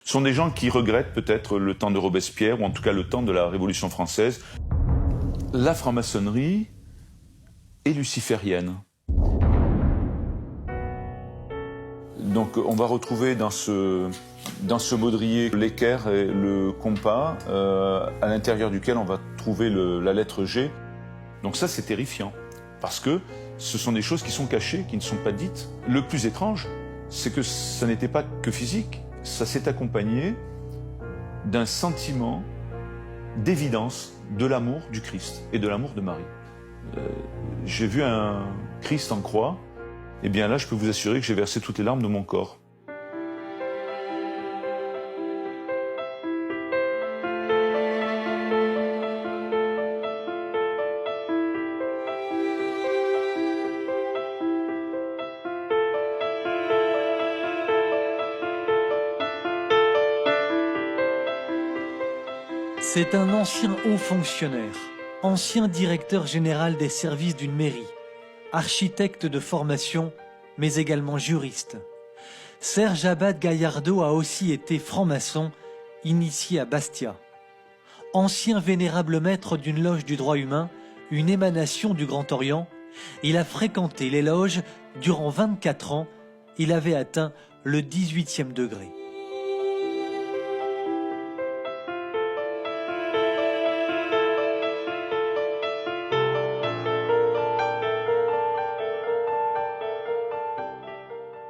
Ce sont des gens qui regrettent peut-être le temps de Robespierre, ou en tout cas le temps de la Révolution française. La franc-maçonnerie est luciférienne. Donc on va retrouver dans ce baudrier l'équerre et le compas, à l'intérieur duquel on va trouver la lettre G. Donc ça c'est terrifiant, parce que ce sont des choses qui sont cachées, qui ne sont pas dites. Le plus étrange, c'est que ça n'était pas que physique, ça s'est accompagné d'un sentiment d'évidence de l'amour du Christ et de l'amour de Marie. J'ai vu un Christ en croix, et bien là je peux vous assurer que j'ai versé toutes les larmes de mon corps. C'est un ancien haut fonctionnaire, ancien directeur général des services d'une mairie, architecte de formation, mais également juriste. Serge Abad Gallardo a aussi été franc-maçon, initié à Bastia. Ancien vénérable maître d'une loge du droit humain, une émanation du Grand Orient, il a fréquenté les loges durant 24 ans. Il avait atteint le 18e degré.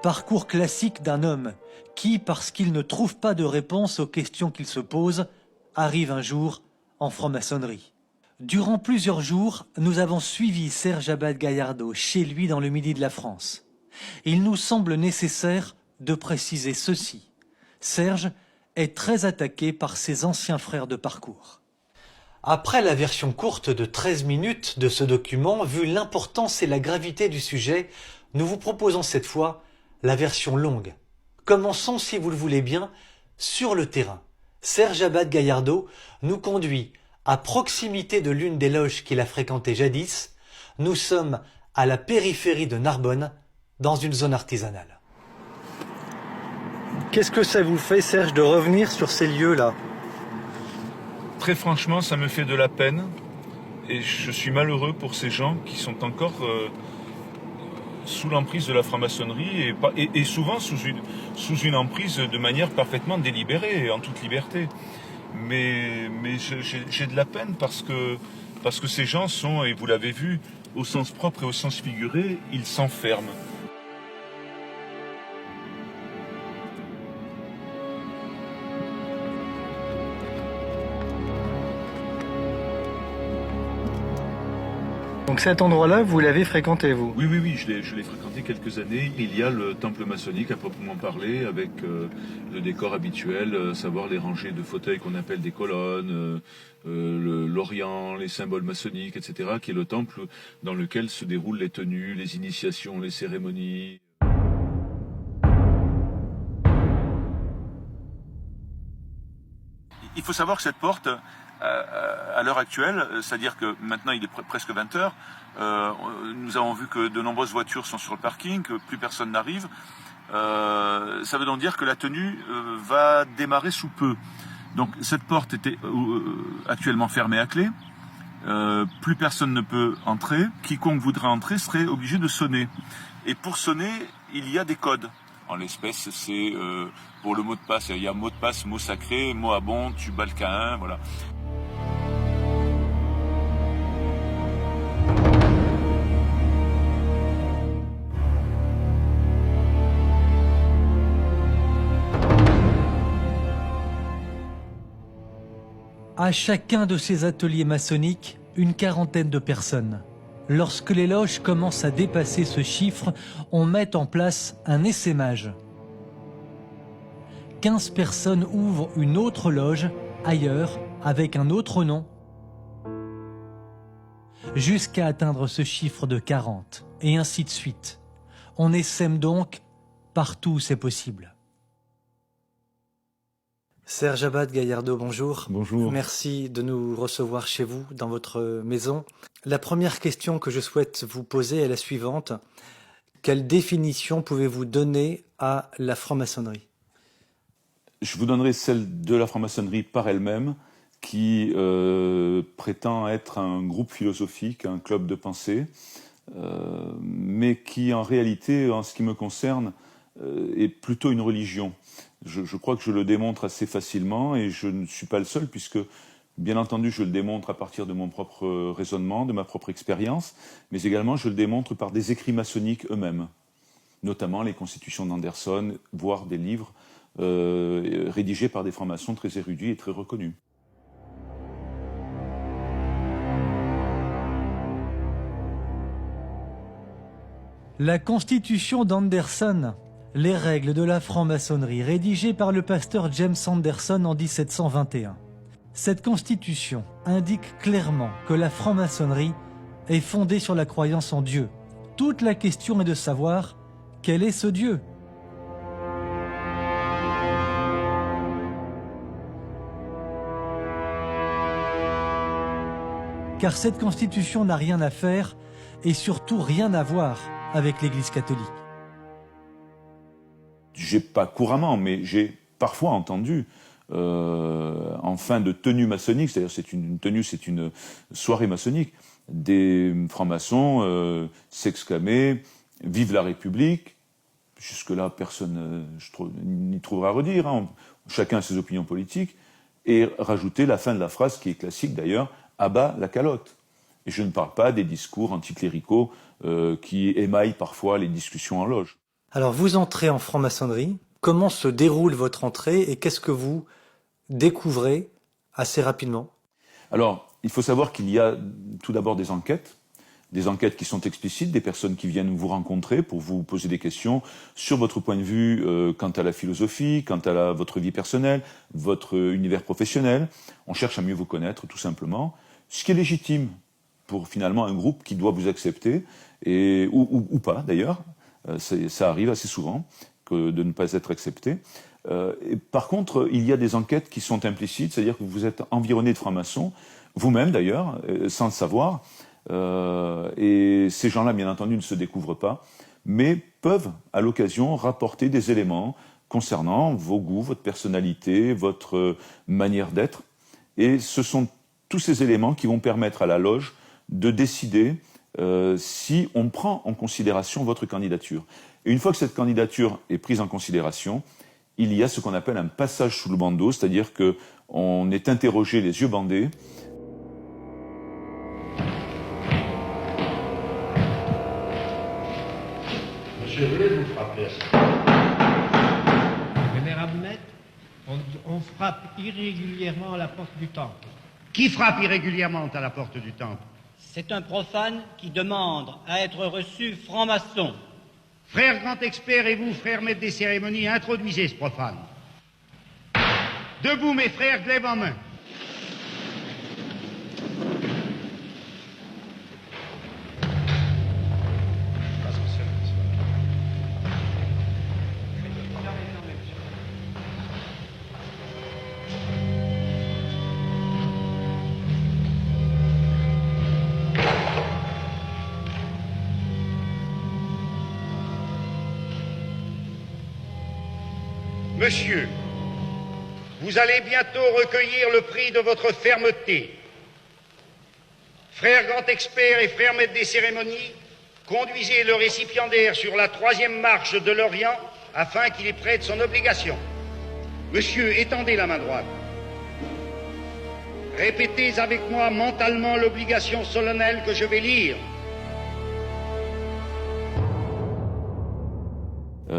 Parcours classique d'un homme qui, parce qu'il ne trouve pas de réponse aux questions qu'il se pose, arrive un jour en franc-maçonnerie. Durant plusieurs jours, nous avons suivi Serge Abad Gallardo chez lui dans le midi de la France. Il nous semble nécessaire de préciser ceci. Serge est très attaqué par ses anciens frères de parcours. Après la version courte de 13 minutes de ce document, vu l'importance et la gravité du sujet, nous vous proposons cette fois la version longue. Commençons, si vous le voulez bien, sur le terrain. Serge Abad Gallardo nous conduit à proximité de l'une des loges qu'il a fréquentées jadis. Nous sommes à la périphérie de Narbonne, dans une zone artisanale. Qu'est-ce que ça vous fait, Serge, de revenir sur ces lieux-là? Très franchement, ça me fait de la peine, et je suis malheureux pour ces gens qui sont encore sous l'emprise de la franc-maçonnerie et souvent sous une emprise de manière parfaitement délibérée et en toute liberté. Mais j'ai de la peine parce que ces gens sont, et vous l'avez vu, au sens propre et au sens figuré, ils s'enferment. Donc cet endroit-là, vous l'avez fréquenté, vous? Oui, je l'ai fréquenté quelques années. Il y a le temple maçonnique à proprement parler, avec le décor habituel, savoir les rangées de fauteuils qu'on appelle des colonnes, l'orient, les symboles maçonniques, etc., qui est le temple dans lequel se déroulent les tenues, les initiations, les cérémonies. Il faut savoir que cette porte, à l'heure actuelle, c'est-à-dire que maintenant il est presque 20 heures, nous avons vu que de nombreuses voitures sont sur le parking, que plus personne n'arrive. Ça veut donc dire que la tenue va démarrer sous peu. Donc cette porte était actuellement fermée à clé. Plus personne ne peut entrer. Quiconque voudrait entrer serait obligé de sonner. Et pour sonner, il y a des codes. En l'espèce, c'est pour le mot de passe. Il y a mot de passe, mot sacré, mot à bon, tu bats le Caïn, voilà. À chacun de ces ateliers maçonniques, une quarantaine de personnes. Lorsque les loges commencent à dépasser ce chiffre, on met en place un essaimage. 15 personnes ouvrent une autre loge, ailleurs, avec un autre nom, jusqu'à atteindre ce chiffre de 40, et ainsi de suite. On essaime donc partout où c'est possible. Serge Abad Gallardo, bonjour. Bonjour. Merci de nous recevoir chez vous, dans votre maison. La première question que je souhaite vous poser est la suivante. Quelle définition pouvez-vous donner à la franc-maçonnerie? Je vous donnerai celle de la franc-maçonnerie par elle-même, qui prétend être un groupe philosophique, un club de pensée, mais qui en réalité, en ce qui me concerne, est plutôt une religion. Je crois que je le démontre assez facilement, et je ne suis pas le seul, puisque, bien entendu, je le démontre à partir de mon propre raisonnement, de ma propre expérience, mais également je le démontre par des écrits maçonniques eux-mêmes, notamment les constitutions d'Anderson, voire des livres rédigés par des francs-maçons très érudits et très reconnus. La constitution d'Anderson, les règles de la franc-maçonnerie, rédigée par le pasteur James Anderson en 1721. Cette constitution indique clairement que la franc-maçonnerie est fondée sur la croyance en Dieu. Toute la question est de savoir quel est ce Dieu. Car cette constitution n'a rien à faire et surtout rien à voir avec l'Église catholique. J'ai pas couramment, mais j'ai parfois entendu, en fin de tenue maçonnique, c'est-à-dire c'est une soirée maçonnique, des francs-maçons s'exclamer « Vive la République !» Jusque-là, personne n'y trouvera à redire, hein. Chacun a ses opinions politiques, et rajouter la fin de la phrase, qui est classique d'ailleurs, « À bas la calotte !» Et je ne parle pas des discours anticléricaux qui émaillent parfois les discussions en loge. Alors vous entrez en franc-maçonnerie, comment se déroule votre entrée et qu'est-ce que vous découvrez assez rapidement? Alors, il faut savoir qu'il y a tout d'abord des enquêtes qui sont explicites, des personnes qui viennent vous rencontrer pour vous poser des questions sur votre point de vue quant à la philosophie, quant à votre vie personnelle, votre univers professionnel. On cherche à mieux vous connaître, tout simplement, ce qui est légitime pour finalement un groupe qui doit vous accepter, ou pas d'ailleurs. Ça arrive assez souvent de ne pas être accepté. Et par contre, il y a des enquêtes qui sont implicites, c'est-à-dire que vous êtes environné de francs-maçons, vous-même d'ailleurs, sans le savoir, et ces gens-là, bien entendu, ne se découvrent pas, mais peuvent, à l'occasion, rapporter des éléments concernant vos goûts, votre personnalité, votre manière d'être. Et ce sont tous ces éléments qui vont permettre à la loge de décider si on prend en considération votre candidature. Et une fois que cette candidature est prise en considération, il y a ce qu'on appelle un passage sous le bandeau, c'est-à-dire qu'on est interrogé les yeux bandés. Monsieur, voulez vous frapper à ça? Vénérable maître, on frappe irrégulièrement à la porte du temple. Qui frappe irrégulièrement à la porte du temple? C'est un profane qui demande à être reçu franc-maçon. Frère grand expert et vous, frère maître des cérémonies, introduisez ce profane. Debout, mes frères, glaive en main. Monsieur, vous allez bientôt recueillir le prix de votre fermeté. Frère grand expert et frère maître des cérémonies, conduisez le récipiendaire sur la 3e marche de l'Orient afin qu'il y prête son obligation. Monsieur, étendez la main droite. Répétez avec moi mentalement l'obligation solennelle que je vais lire.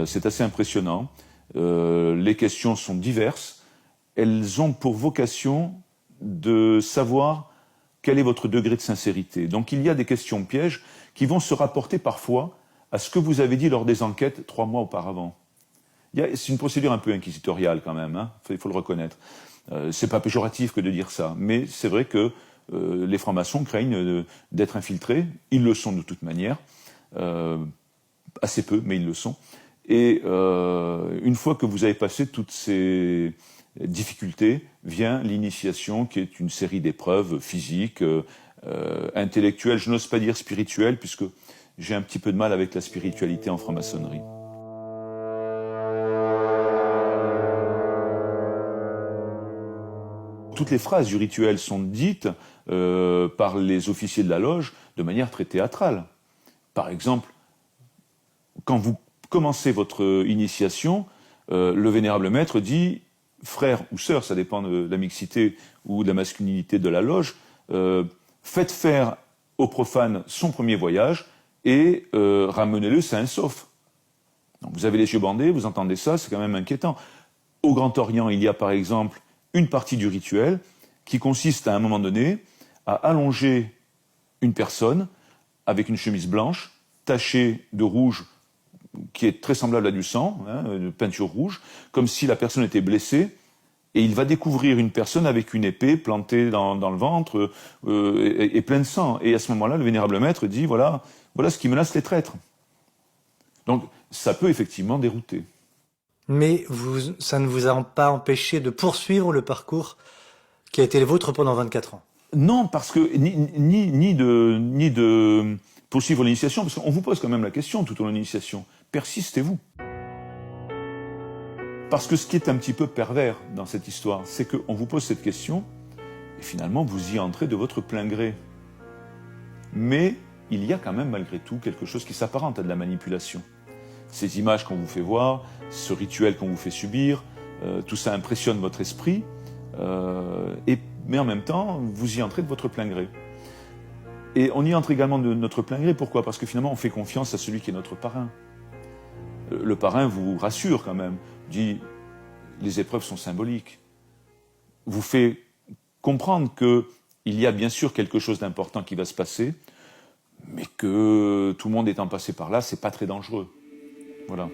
C'est assez impressionnant. Les questions sont diverses. Elles ont pour vocation de savoir quel est votre degré de sincérité. Donc il y a des questions pièges qui vont se rapporter parfois à ce que vous avez dit lors des enquêtes 3 mois auparavant. C'est une procédure un peu inquisitoriale quand même, hein, il faut le reconnaître. C'est pas péjoratif que de dire ça, mais c'est vrai que les francs-maçons craignent d'être infiltrés. Ils le sont de toute manière, assez peu, mais ils le sont. Et une fois que vous avez passé toutes ces difficultés, vient l'initiation qui est une série d'épreuves physiques, intellectuelles, je n'ose pas dire spirituelles, puisque j'ai un petit peu de mal avec la spiritualité en franc-maçonnerie. toutes les phrases du rituel sont dites par les officiers de la loge de manière très théâtrale. Par exemple, quand vous commencez votre initiation, le vénérable maître dit « frère ou sœur », ça dépend de la mixité ou de la masculinité de la loge, faites faire au profane son premier voyage et ramenez-le sain et sauf. Donc vous avez les yeux bandés, vous entendez ça, c'est quand même inquiétant. Au Grand Orient, il y a par exemple une partie du rituel qui consiste à un moment donné à allonger une personne avec une chemise blanche, tachée de rouge, qui est très semblable à du sang, de peinture rouge, comme si la personne était blessée, et il va découvrir une personne avec une épée plantée dans le ventre et pleine de sang. Et à ce moment-là, le vénérable maître dit, voilà ce qui menace les traîtres. Donc ça peut effectivement dérouter. Mais ça ne vous a pas empêché de poursuivre le parcours qui a été le vôtre pendant 24 ans? Non, parce que ni de poursuivre l'initiation, parce qu'on vous pose quand même la question tout au long de l'initiation. Persistez-vous. Parce que ce qui est un petit peu pervers dans cette histoire, c'est qu'on vous pose cette question, et finalement vous y entrez de votre plein gré. Mais il y a quand même malgré tout quelque chose qui s'apparente à de la manipulation. Ces images qu'on vous fait voir, ce rituel qu'on vous fait subir, tout ça impressionne votre esprit, mais en même temps, vous y entrez de votre plein gré. Et on y entre également de notre plein gré, pourquoi? Parce que finalement, on fait confiance à celui qui est notre parrain. Le parrain vous rassure quand même, dit les épreuves sont symboliques, vous fait comprendre qu'il y a bien sûr quelque chose d'important qui va se passer, mais que tout le monde étant passé par là, c'est pas très dangereux. Voilà.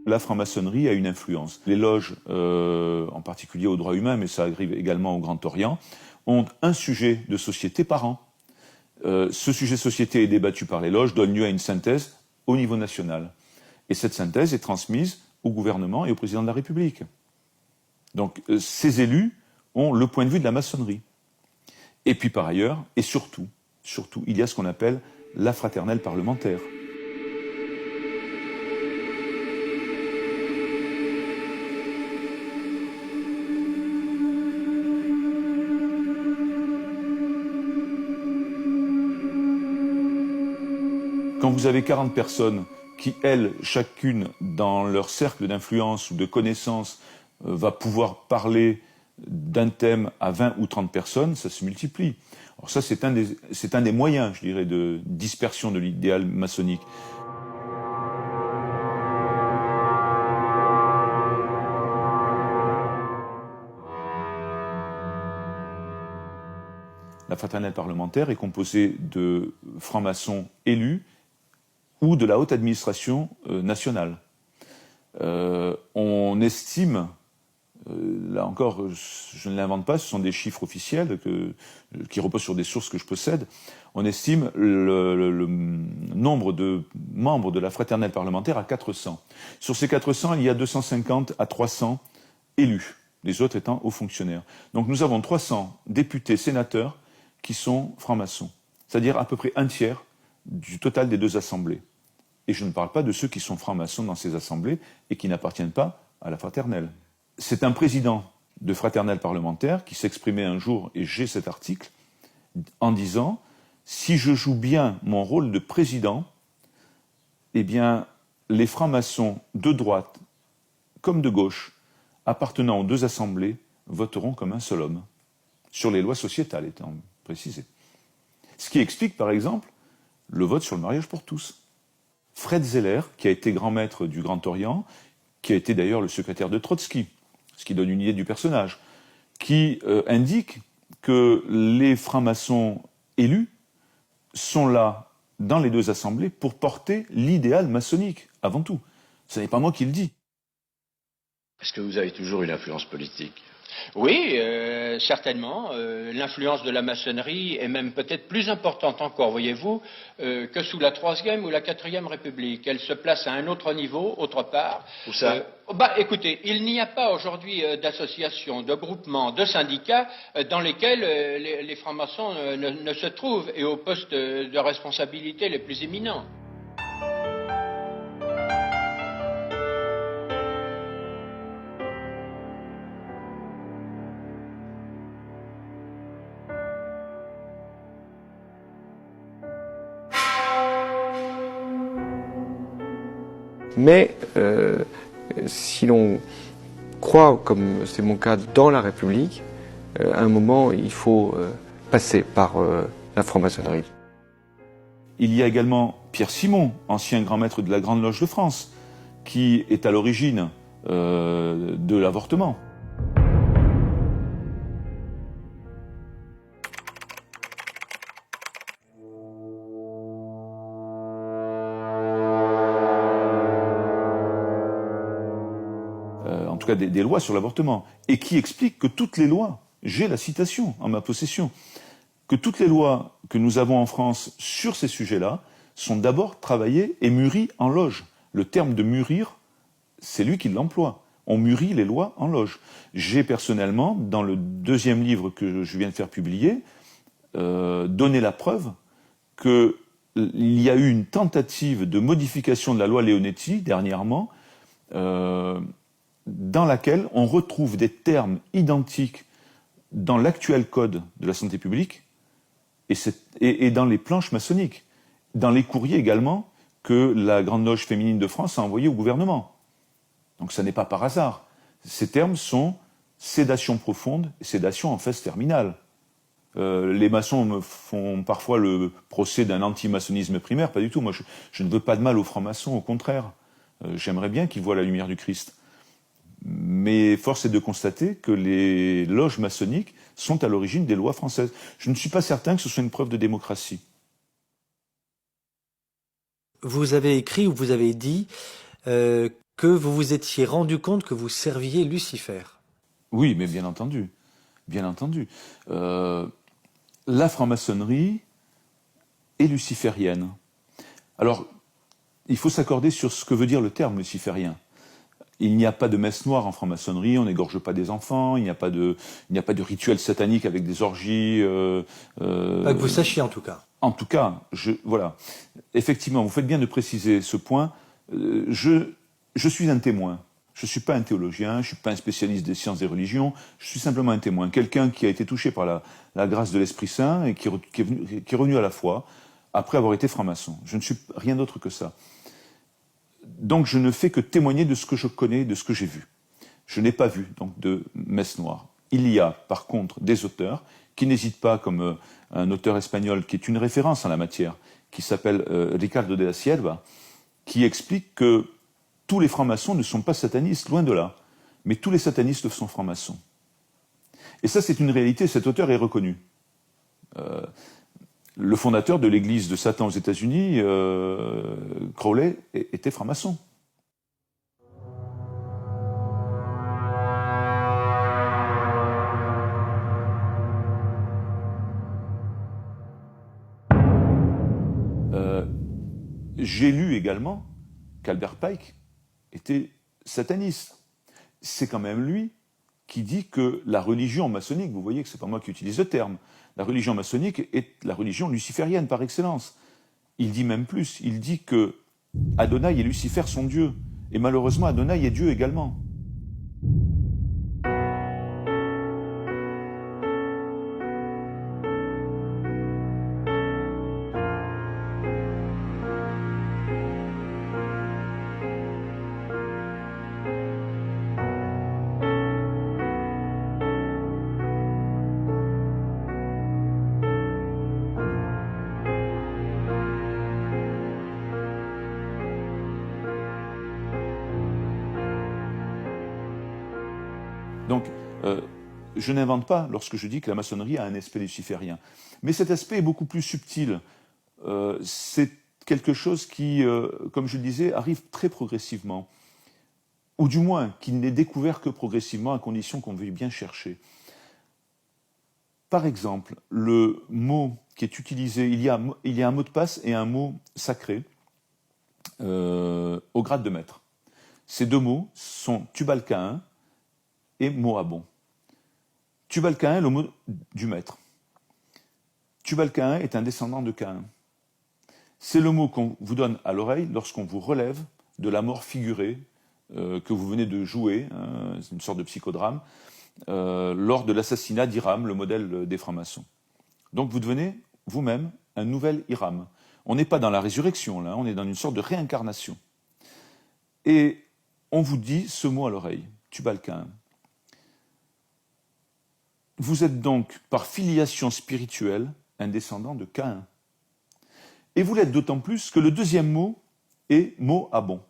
La franc-maçonnerie a une influence. Les loges, en particulier aux droits humains, mais ça arrive également au Grand Orient, ont un sujet de société par an. Ce sujet de société est débattu par les loges, donne lieu à une synthèse au niveau national. Et cette synthèse est transmise au gouvernement et au président de la République. Donc ces élus ont le point de vue de la maçonnerie. Et puis par ailleurs, et surtout, il y a ce qu'on appelle la fraternelle parlementaire. Quand vous avez 40 personnes qui, elles, chacune, dans leur cercle d'influence ou de connaissances, va pouvoir parler d'un thème à 20 ou 30 personnes, ça se multiplie. Alors ça, c'est un des moyens, je dirais, de dispersion de l'idéal maçonnique. La fraternelle parlementaire est composée de francs-maçons élus ou de la haute administration nationale. On estime, là encore, je ne l'invente pas, ce sont des chiffres officiels qui reposent sur des sources que je possède, on estime le nombre de membres de la fraternelle parlementaire à 400. Sur ces 400, il y a 250 à 300 élus, les autres étant hauts fonctionnaires. Donc nous avons 300 députés, sénateurs qui sont francs-maçons, c'est-à-dire à peu près un tiers du total des deux assemblées. Et je ne parle pas de ceux qui sont francs-maçons dans ces assemblées et qui n'appartiennent pas à la fraternelle. C'est un président de fraternelle parlementaire qui s'exprimait un jour, et j'ai cet article, en disant « Si je joue bien mon rôle de président, eh bien, les francs-maçons de droite comme de gauche, appartenant aux deux assemblées, voteront comme un seul homme, sur les lois sociétales étant précisées. » Ce qui explique, par exemple, le vote sur le mariage pour tous. Fred Zeller, qui a été grand maître du Grand Orient, qui a été d'ailleurs le secrétaire de Trotsky, ce qui donne une idée du personnage, qui indique que les francs-maçons élus sont là, dans les deux assemblées, pour porter l'idéal maçonnique, avant tout. Ce n'est pas moi qui le dis. Est-ce que vous avez toujours une influence politique ? Oui, certainement. L'influence de la maçonnerie est même peut-être plus importante encore, voyez-vous, que sous la Troisième ou la Quatrième République. Elle se place à un autre niveau, autre part. Où ça écoutez, il n'y a pas aujourd'hui d'associations, de groupements, de syndicats dans lesquels les francs-maçons ne se trouvent et aux postes de responsabilité les plus éminents. Mais si l'on croit, comme c'est mon cas, dans la République, à un moment, il faut passer par la franc-maçonnerie. Il y a également Pierre Simon, ancien grand maître de la Grande Loge de France, qui est à l'origine de l'avortement. En tout cas des lois sur l'avortement, et qui explique que toutes les lois, j'ai la citation en ma possession, que toutes les lois que nous avons en France sur ces sujets-là sont d'abord travaillées et mûries en loge. Le terme de mûrir, c'est lui qui l'emploie. On mûrit les lois en loge. J'ai personnellement, dans le deuxième livre que je viens de faire publier, donné la preuve qu'il y a eu une tentative de modification de la loi Leonetti dernièrement, dans laquelle on retrouve des termes identiques dans l'actuel code de la santé publique et dans les planches maçonniques, dans les courriers également que la Grande Loge féminine de France a envoyés au gouvernement. Donc ça n'est pas par hasard. Ces termes sont sédation profonde et sédation en phase terminale. Les maçons me font parfois le procès d'un anti-maçonnisme primaire, pas du tout. Moi, je ne veux pas de mal aux francs-maçons, au contraire. J'aimerais bien qu'ils voient la lumière du Christ. Mais force est de constater que les loges maçonniques sont à l'origine des lois françaises. Je ne suis pas certain que ce soit une preuve de démocratie. Vous avez écrit ou vous avez dit que vous vous étiez rendu compte que vous serviez Lucifer. Oui, mais bien entendu. Bien entendu. La franc-maçonnerie est luciférienne. Alors, il faut s'accorder sur ce que veut dire le terme luciférien. Il n'y a pas de messe noire en franc-maçonnerie, on n'égorge pas des enfants, il n'y a pas de rituel satanique avec des orgies. Pas que vous sachiez en tout cas. En tout cas, voilà. Effectivement, vous faites bien de préciser ce point. Je suis un témoin. Je ne suis pas un théologien, je ne suis pas un spécialiste des sciences des religions, je suis simplement un témoin. Quelqu'un qui a été touché par la grâce de l'Esprit Saint et qui est revenu à la foi après avoir été franc-maçon. Je ne suis rien d'autre que ça. Donc je ne fais que témoigner de ce que je connais, de ce que j'ai vu. Je n'ai pas vu donc de messe noire. Il y a par contre des auteurs qui n'hésitent pas, comme un auteur espagnol qui est une référence en la matière, qui s'appelle Ricardo de la Sierva, qui explique que tous les francs-maçons ne sont pas satanistes, loin de là, mais tous les satanistes sont francs-maçons. Et ça c'est une réalité, cet auteur est reconnu. Le fondateur de l'église de Satan aux États-Unis, Crowley, était franc-maçon. J'ai lu également qu'Albert Pike était sataniste. C'est quand même lui qui dit que la religion maçonnique, vous voyez que c'est pas moi qui utilise le terme, la religion maçonnique est la religion luciférienne par excellence. Il dit même plus, il dit que Adonai et Lucifer sont Dieu, et malheureusement Adonai est Dieu également. Donc, je n'invente pas lorsque je dis que la maçonnerie a un aspect luciférien. Mais cet aspect est beaucoup plus subtil. C'est quelque chose qui, comme je le disais, arrive très progressivement. Ou du moins, qu'il n'est découvert que progressivement, à condition qu'on veuille bien chercher. Par exemple, le mot qui est utilisé, il y a un mot de passe et un mot sacré au grade de maître. Ces deux mots sont Tubal-Caïn et Moabon. Tubal-Caïn, le mot du maître. Tubal-Caïn est un descendant de Caïn. C'est le mot qu'on vous donne à l'oreille lorsqu'on vous relève de la mort figurée que vous venez de jouer, c'est une sorte de psychodrame, lors de l'assassinat d'Hiram, le modèle des francs-maçons. Donc vous devenez vous-même un nouvel Hiram. On n'est pas dans la résurrection, là, on est dans une sorte de réincarnation. Et on vous dit ce mot à l'oreille, Tubal-Caïn. Vous êtes donc, par filiation spirituelle, un descendant de Caïn. Et vous l'êtes d'autant plus que le deuxième mot est Moabon.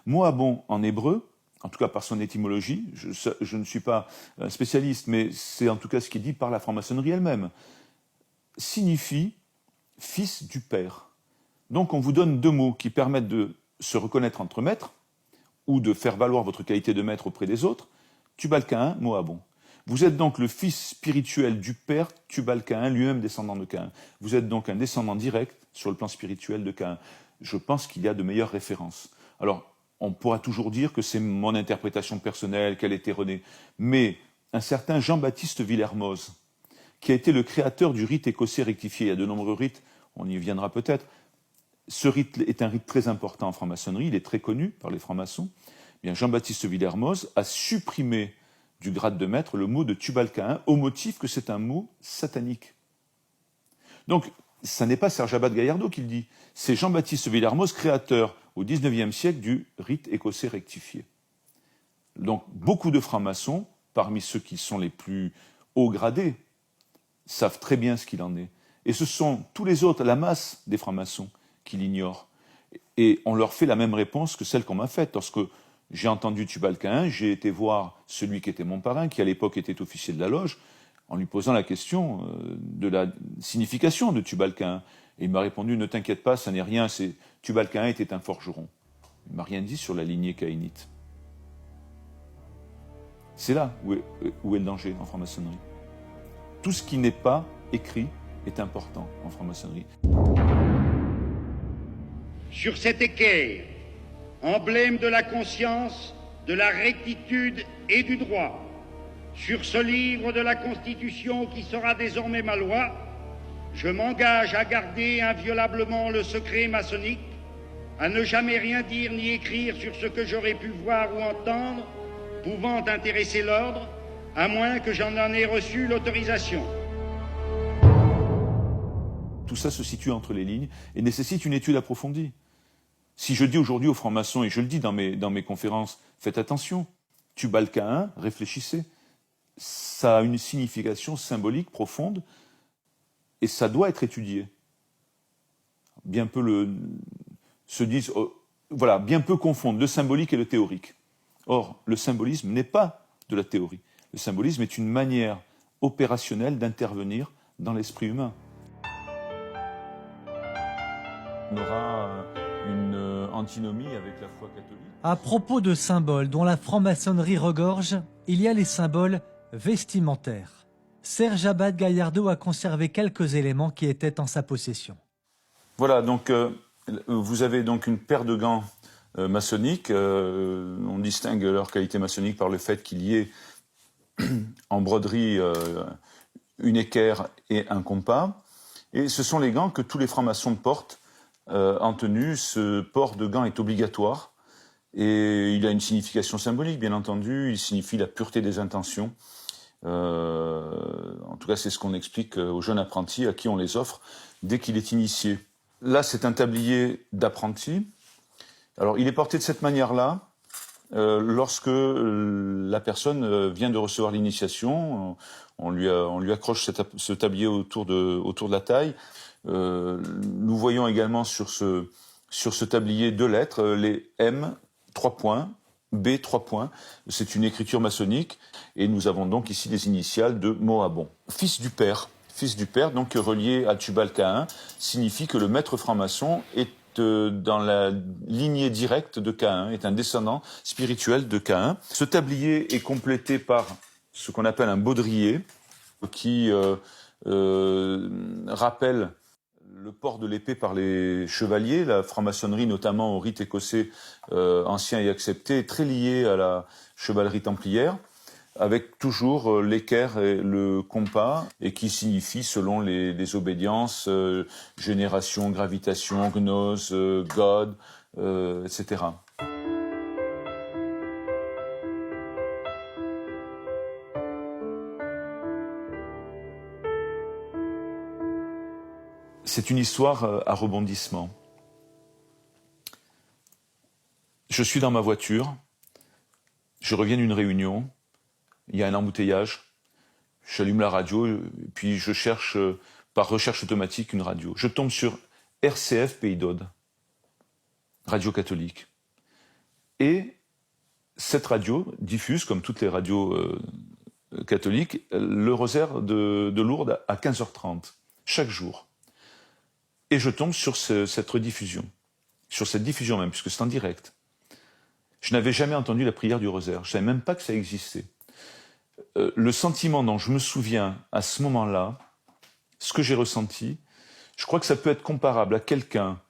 Moabon en hébreu, en tout cas par son étymologie, je ne suis pas spécialiste, mais c'est en tout cas ce qui est dit par la franc-maçonnerie elle-même, signifie fils du père. Donc on vous donne deux mots qui permettent de se reconnaître entre maîtres, ou de faire valoir votre qualité de maître auprès des autres, Tubal-Caïn, Moabon. Vous êtes donc le fils spirituel du père Tubal-Caïn, lui-même descendant de Caïn. Vous êtes donc un descendant direct sur le plan spirituel de Caïn. Je pense qu'il y a de meilleures références. Alors, on pourra toujours dire que c'est mon interprétation personnelle, qu'elle est erronée, mais un certain Jean-Baptiste Villermoz, qui a été le créateur du rite écossais rectifié, il y a de nombreux rites, on y viendra peut-être. Ce rite est un rite très important en franc-maçonnerie, il est très connu par les francs-maçons. Bien, Jean-Baptiste Villermoz a supprimé du grade de maître le mot de Tubal-Caïn au motif que c'est un mot satanique. Donc, ça n'est pas Serge Abad-Gallardeau qui le dit, c'est Jean-Baptiste Villermoz, créateur au XIXe siècle du rite écossais rectifié. Donc, beaucoup de francs-maçons, parmi ceux qui sont les plus haut gradés, savent très bien ce qu'il en est. Et ce sont tous les autres, la masse des francs-maçons, qui l'ignorent. Et on leur fait la même réponse que celle qu'on m'a faite. Lorsque j'ai entendu Tubal-Caïn, j'ai été voir celui qui était mon parrain, qui à l'époque était officier de la loge, en lui posant la question de la signification de Tubal-Caïn. Et il m'a répondu, ne t'inquiète pas, ça n'est rien, Tubal-Caïn était un forgeron. Il ne m'a rien dit sur la lignée caïnite. C'est là où est le danger en franc-maçonnerie. Tout ce qui n'est pas écrit est important en franc-maçonnerie. Sur cet équerre, emblème de la conscience, de la rectitude et du droit, sur ce livre de la Constitution qui sera désormais ma loi, je m'engage à garder inviolablement le secret maçonnique, à ne jamais rien dire ni écrire sur ce que j'aurais pu voir ou entendre, pouvant intéresser l'ordre, à moins que j'en ai reçu l'autorisation. Tout ça se situe entre les lignes et nécessite une étude approfondie. Si je dis aujourd'hui aux francs-maçons, et je le dis dans mes conférences, faites attention, Tubal-Caïn, réfléchissez. Ça a une signification symbolique profonde et ça doit être étudié. Bien peu bien peu confondent le symbolique et le théorique. Or, le symbolisme n'est pas de la théorie. Le symbolisme est une manière opérationnelle d'intervenir dans l'esprit humain. On aura une antinomie avec la foi catholique. À propos de symboles dont la franc-maçonnerie regorge, il y a les symboles vestimentaires. Serge Abad-Gallardeau a conservé quelques éléments qui étaient en sa possession. Voilà, donc vous avez donc une paire de gants maçonniques. On distingue leur qualité maçonnique par le fait qu'il y ait en broderie une équerre et un compas. Et ce sont les gants que tous les francs-maçons portent en tenue. Ce port de gants est obligatoire et il a une signification symbolique, bien entendu. Il signifie la pureté des intentions. En tout cas, c'est ce qu'on explique aux jeunes apprentis à qui on les offre dès qu'il est initié. Là, c'est un tablier d'apprenti. Alors, il est porté de cette manière-là lorsque la personne vient de recevoir l'initiation. On lui accroche ce tablier autour de la taille. Nous voyons également sur ce tablier deux lettres, les M, 3 points, B, 3 points. C'est une écriture maçonnique. Et nous avons donc ici les initiales de Moabon. Fils du père, donc relié à Tubal-Caïn, signifie que le maître franc-maçon est dans la lignée directe de Caïn, est un descendant spirituel de Caïn. Ce tablier est complété par ce qu'on appelle un baudrier, qui rappelle le port de l'épée par les chevaliers. La franc-maçonnerie, notamment au rite écossais ancien et accepté, est très liée à la chevalerie templière, avec toujours l'équerre et le compas, et qui signifie, selon les obédiences, génération, gravitation, gnose, God, etc. C'est une histoire à rebondissement. Je suis dans ma voiture, je reviens d'une réunion, il y a un embouteillage, j'allume la radio, et puis je cherche, par recherche automatique, une radio. Je tombe sur RCF Pays d'Aude, radio catholique. Et cette radio diffuse, comme toutes les radios catholiques, le rosaire de Lourdes à 15h30, chaque jour. Et je tombe sur cette rediffusion, sur cette diffusion même, puisque c'est en direct. Je n'avais jamais entendu la prière du rosaire, je ne savais même pas que ça existait. Le sentiment dont je me souviens à ce moment-là, ce que j'ai ressenti, je crois que ça peut être comparable à quelqu'un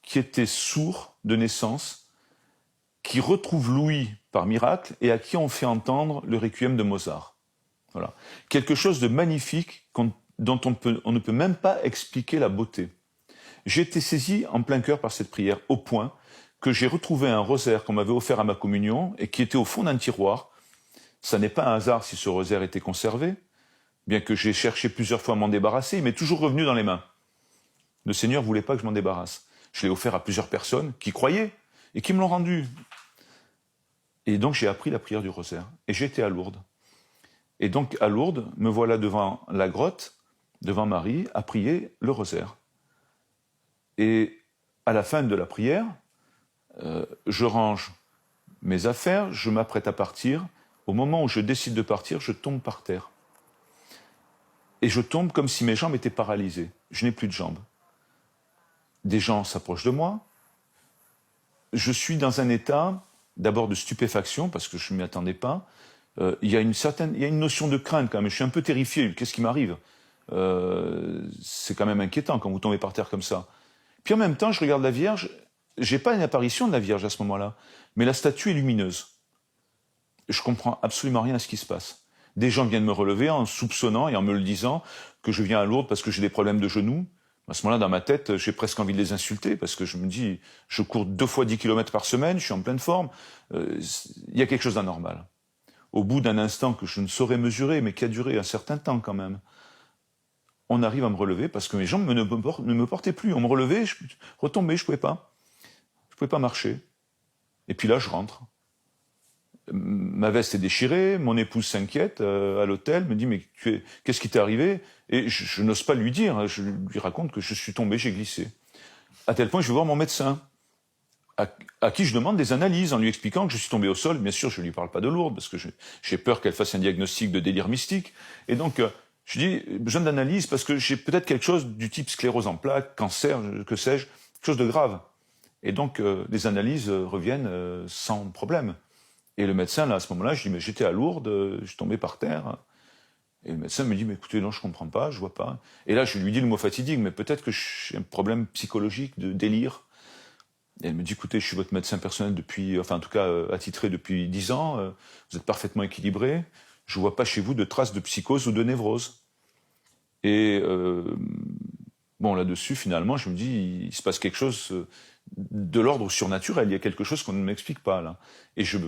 qui était sourd de naissance, qui retrouve l'ouïe par miracle et à qui on fait entendre le requiem de Mozart. Voilà. Quelque chose de magnifique dont on ne peut même pas expliquer la beauté. J'ai été saisi en plein cœur par cette prière, au point que j'ai retrouvé un rosaire qu'on m'avait offert à ma communion et qui était au fond d'un tiroir. Ça n'est pas un hasard si ce rosaire était conservé, bien que j'ai cherché plusieurs fois à m'en débarrasser, il m'est toujours revenu dans les mains. Le Seigneur ne voulait pas que je m'en débarrasse. Je l'ai offert à plusieurs personnes qui croyaient et qui me l'ont rendu. Et donc j'ai appris la prière du rosaire. Et j'étais à Lourdes. Et donc à Lourdes, me voilà devant la grotte, devant Marie, à prier le rosaire. Et à la fin de la prière, je range mes affaires, je m'apprête à partir. Au moment où je décide de partir, je tombe par terre. Et je tombe comme si mes jambes étaient paralysées. Je n'ai plus de jambes. Des gens s'approchent de moi. Je suis dans un état, d'abord de stupéfaction, parce que je ne m'y attendais pas. Il y a une notion de crainte quand même. Je suis un peu terrifié. Qu'est-ce qui m'arrive ? C'est quand même inquiétant quand vous tombez par terre comme ça. Puis en même temps, je regarde la Vierge. J'ai pas une apparition de la Vierge à ce moment-là, mais la statue est lumineuse. Je comprends absolument rien à ce qui se passe. Des gens viennent me relever en soupçonnant et en me le disant que je viens à Lourdes parce que j'ai des problèmes de genoux. À ce moment-là, dans ma tête, j'ai presque envie de les insulter parce que je me dis, je cours 2 fois 10 km par semaine, je suis en pleine forme. Il y a quelque chose d'anormal. Au bout d'un instant que je ne saurais mesurer, mais qui a duré un certain temps quand même, on arrive à me relever parce que mes jambes ne me portaient plus. On me relevait, je retombais, je pouvais pas. Je pouvais pas marcher. Et puis là, je rentre. Ma veste est déchirée, mon épouse s'inquiète à l'hôtel, me dit mais qu'est-ce qui t'est arrivé? Et je n'ose pas lui dire, je lui raconte que je suis tombé, j'ai glissé. À tel point, je vais voir mon médecin, à qui je demande des analyses en lui expliquant que je suis tombé au sol. Bien sûr, je ne lui parle pas de Lourdes parce que j'ai peur qu'elle fasse un diagnostic de délire mystique. Et donc, je dis besoin d'analyse parce que j'ai peut-être quelque chose du type sclérose en plaques, cancer, que sais-je, quelque chose de grave. Et donc, les analyses reviennent sans problème. Et le médecin, là, à ce moment-là, je dis, mais j'étais à Lourdes, je suis tombé par terre. Et le médecin me dit, mais écoutez, non, je comprends pas, je vois pas. Et là, je lui dis le mot fatidique, mais peut-être que j'ai un problème psychologique, de délire. Et elle me dit, écoutez, je suis votre médecin personnel depuis, enfin, en tout cas, attitré depuis 10 ans, vous êtes parfaitement équilibré, je vois pas chez vous de traces de psychose ou de névrose. Et, bon, là-dessus, finalement, je me dis, il se passe quelque chose de l'ordre surnaturel, il y a quelque chose qu'on ne m'explique pas, là. Et je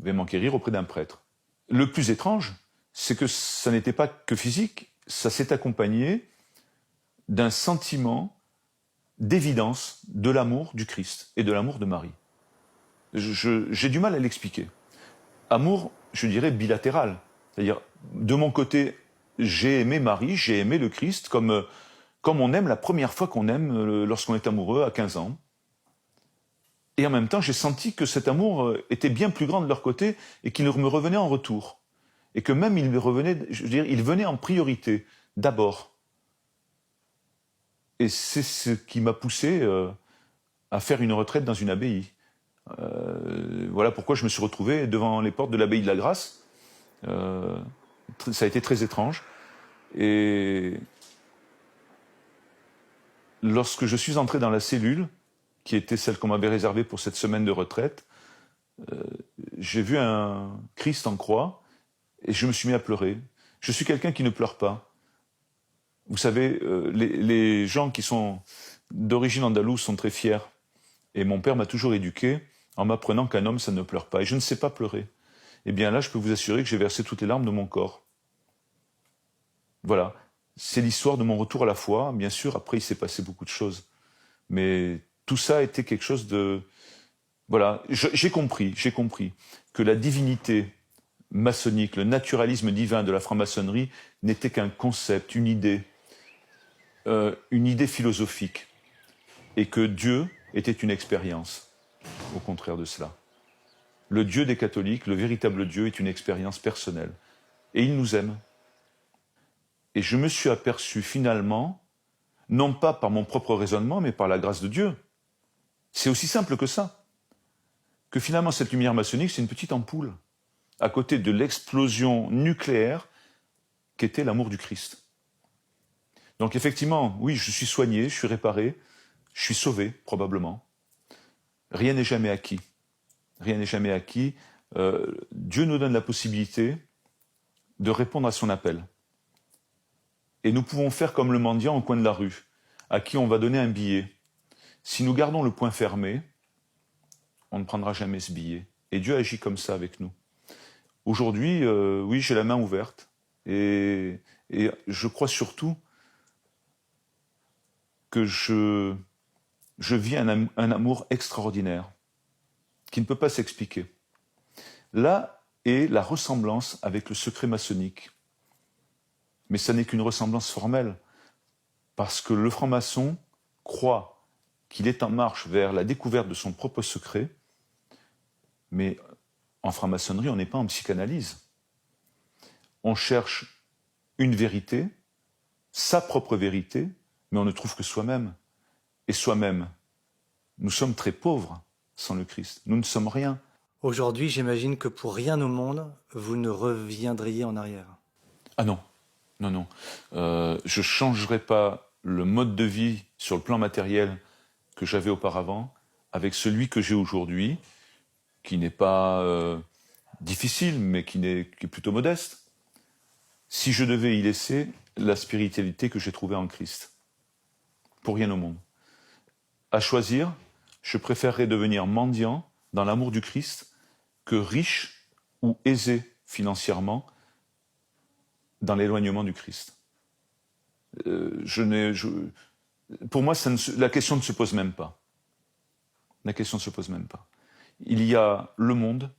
vais m'enquérir auprès d'un prêtre. Le plus étrange, c'est que ça n'était pas que physique, ça s'est accompagné d'un sentiment d'évidence de l'amour du Christ et de l'amour de Marie. J'ai du mal à l'expliquer. Amour, je dirais, bilatéral. C'est-à-dire, de mon côté, j'ai aimé Marie, j'ai aimé le Christ, comme on aime la première fois qu'on aime lorsqu'on est amoureux à 15 ans. Et en même temps, j'ai senti que cet amour était bien plus grand de leur côté et qu'il me revenait en retour. Et que même il venait en priorité, d'abord. Et c'est ce qui m'a poussé à faire une retraite dans une abbaye. Voilà pourquoi je me suis retrouvé devant les portes de l'abbaye de la Grâce. Ça a été très étrange. Et lorsque je suis entré dans la cellule, qui était celle qu'on m'avait réservée pour cette semaine de retraite, j'ai vu un Christ en croix et je me suis mis à pleurer. Je suis quelqu'un qui ne pleure pas. Vous savez, les gens qui sont d'origine andalouse sont très fiers. Et mon père m'a toujours éduqué en m'apprenant qu'un homme, ça ne pleure pas. Et je ne sais pas pleurer. Eh bien là, je peux vous assurer que j'ai versé toutes les larmes de mon corps. Voilà. C'est l'histoire de mon retour à la foi. Bien sûr, après, il s'est passé beaucoup de choses. Mais tout ça a été quelque chose de Voilà, j'ai compris que la divinité maçonnique, le naturalisme divin de la franc-maçonnerie n'était qu'un concept, une idée philosophique, et que Dieu était une expérience, au contraire de cela. Le Dieu des catholiques, le véritable Dieu, est une expérience personnelle. Et il nous aime. Et je me suis aperçu finalement, non pas par mon propre raisonnement, mais par la grâce de Dieu. C'est aussi simple que ça. Que finalement cette lumière maçonnique, c'est une petite ampoule, à côté de l'explosion nucléaire qu'était l'amour du Christ. Donc effectivement, oui, je suis soigné, je suis réparé, je suis sauvé, probablement. Rien n'est jamais acquis. Rien n'est jamais acquis. Dieu nous donne la possibilité de répondre à son appel. Et nous pouvons faire comme le mendiant au coin de la rue, à qui on va donner un billet. Si nous gardons le poing fermé, on ne prendra jamais ce billet. Et Dieu agit comme ça avec nous. Aujourd'hui, oui, j'ai la main ouverte. Et je crois surtout que je vis un amour extraordinaire, qui ne peut pas s'expliquer. Là est la ressemblance avec le secret maçonnique. Mais ça n'est qu'une ressemblance formelle, parce que le franc-maçon croit qu'il est en marche vers la découverte de son propre secret, mais en franc-maçonnerie, on n'est pas en psychanalyse. On cherche une vérité, sa propre vérité, mais on ne trouve que soi-même. Et soi-même, nous sommes très pauvres sans le Christ. Nous ne sommes rien. Aujourd'hui, j'imagine que pour rien au monde, vous ne reviendriez en arrière. Ah non, non, non. Je ne changerai pas le mode de vie sur le plan matériel que j'avais auparavant avec celui que j'ai aujourd'hui, qui n'est pas difficile, mais qui est plutôt modeste, si je devais y laisser la spiritualité que j'ai trouvée en Christ. Pour rien au monde. À choisir, je préférerais devenir mendiant dans l'amour du Christ que riche ou aisé financièrement dans l'éloignement du Christ. Pour moi, la question ne se pose même pas. La question ne se pose même pas. Il y a le monde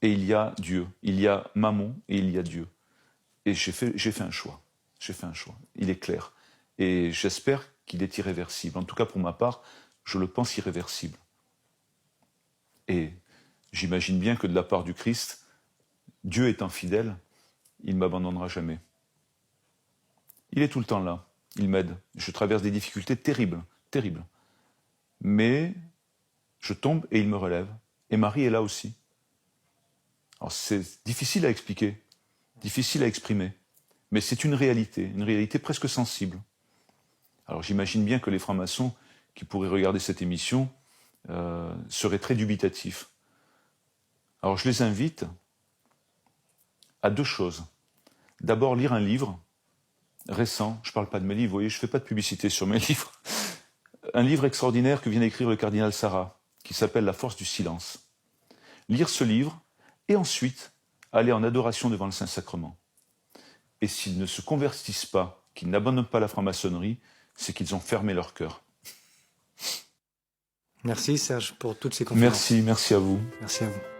et il y a Dieu. Il y a Mammon et il y a Dieu. Et j'ai fait un choix. J'ai fait un choix. Il est clair. Et j'espère qu'il est irréversible. En tout cas, pour ma part, je le pense irréversible. Et j'imagine bien que de la part du Christ, Dieu étant fidèle, il ne m'abandonnera jamais. Il est tout le temps là. Il m'aide. Je traverse des difficultés terribles, terribles. Mais je tombe et il me relève. Et Marie est là aussi. Alors c'est difficile à expliquer, difficile à exprimer. Mais c'est une réalité presque sensible. Alors j'imagine bien que les francs-maçons qui pourraient regarder cette émission seraient très dubitatifs. Alors je les invite à deux choses. D'abord, lire un livre récent. Je ne parle pas de mes livres, vous voyez, je ne fais pas de publicité sur mes livres. Un livre extraordinaire que vient d'écrire le cardinal Sarah, qui s'appelle « La force du silence ». Lire ce livre et ensuite aller en adoration devant le Saint-Sacrement. Et s'ils ne se convertissent pas, qu'ils n'abandonnent pas la franc-maçonnerie, c'est qu'ils ont fermé leur cœur. Merci Serge pour toutes ces conférences. Merci à vous. Merci à vous.